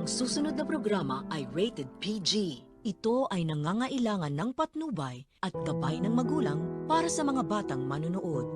Ang susunod na programa ay rated PG. Ito ay nangangailangan ng patnubay at gabay ng magulang para sa mga batang manunood.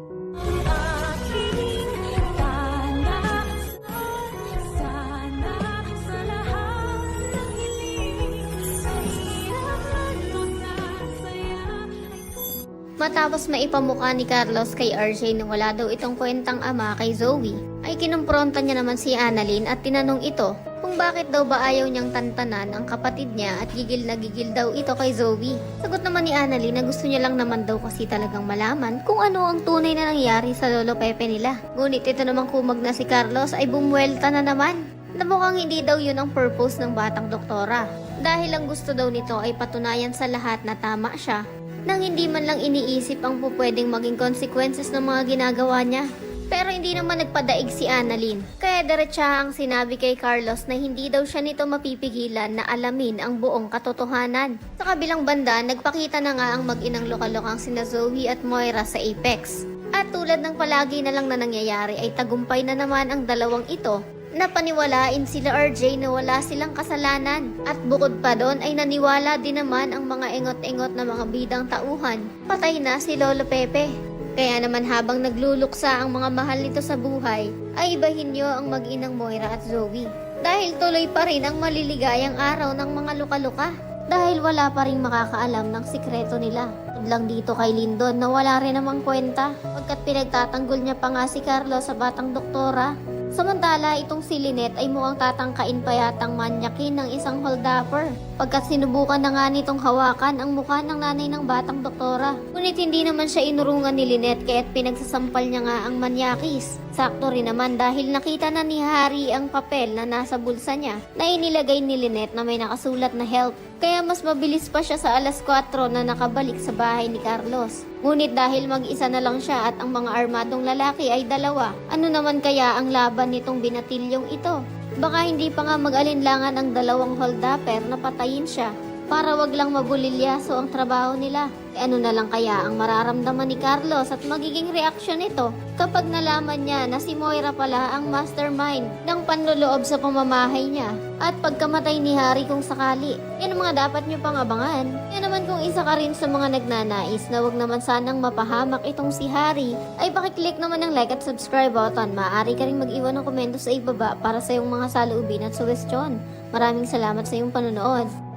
Matapos maipamukha ni Carlos kay RJ na wala daw itong kwentang ama kay Zoe, ay kinumpronta niya naman si Annalyn at tinanong ito kung bakit daw ba ayaw niyang tantanan ang kapatid niya at gigil na gigil daw ito kay Zoe. Sagot naman ni Annalyn na gusto niya lang naman daw kasi talagang malaman kung ano ang tunay na nangyari sa Lolo Pepe nila. Ngunit ito namang kumag na si Carlos ay bumuwelta na naman na mukhang hindi daw yun ang purpose ng batang doktora. Dahil ang gusto daw nito ay patunayan sa lahat na tama siya nang hindi man lang iniisip ang pupwedeng maging consequences ng mga ginagawa niya. Pero hindi naman nagpadaig si Annalyn, kaya diretsahang sinabi kay Carlos na hindi daw siya nito mapipigilan na alamin ang buong katotohanan. Sa kabilang banda, nagpakita na nga ang mag-inang lokalokang sina Zoe at Moira sa Apex. At tulad ng palagi na lang na nangyayari ay tagumpay na naman ang dalawang ito. Napaniwalain sila RJ na wala silang kasalanan at bukod pa doon ay naniwala din naman ang mga engot-engot na mga bidang tauhan. Patay na si Lolo Pepe. Kaya naman habang nagluluksa ang mga mahal nito sa buhay, ay ibahin nyo ang mag-inang Moira at Zoe. Dahil tuloy pa rin ang maliligayang araw ng mga luka-luka. Dahil wala pa rin makakaalam ng sikreto nila. Lang dito kay Lindon na wala rin namang kwenta pagkat pinagtatanggol niya pa nga si Carlos sa batang doktora. Samantala, itong si Lynette ay mukhang tatangkain pa yatang manyakin ng isang holdupper pagkat sinubukan na nga nitong hawakan ang mukha ng nanay ng batang doktora. Ngunit hindi naman siya inurungan ni Lynette kaya't pinagsasampal niya nga ang manyakis. Sakto rin naman dahil nakita na ni Harry ang papel na nasa bulsa niya na inilagay ni Lynette na may nakasulat na help. Kaya mas mabilis pa siya sa alas 4 na nakabalik sa bahay ni Carlos. Ngunit dahil mag-isa na lang siya at ang mga armadong lalaki ay dalawa, ano naman kaya ang laban nitong binatilyong ito? Baka hindi pa nga mag-alinlangan ang dalawang holdupper na patayin siya para wag lang mabulilyaso ang trabaho nila. Ano na lang kaya ang mararamdaman ni Carlos at magiging reaksyon nito kapag nalaman niya na si Moira pala ang mastermind ng panloloob sa pamamahay niya at pagkamatay ni Harry kung sakali. Yan ang mga dapat niyo pang abangan. Yan naman kung isa ka rin sa mga nagnanais na wag naman sanang mapahamak itong si Harry, ay pakiclick naman ng like at subscribe button. Maaari ka rin mag-iwan ng komento sa ibaba para sa iyong mga saloobin at suwestyon. Maraming salamat sa iyong panonood.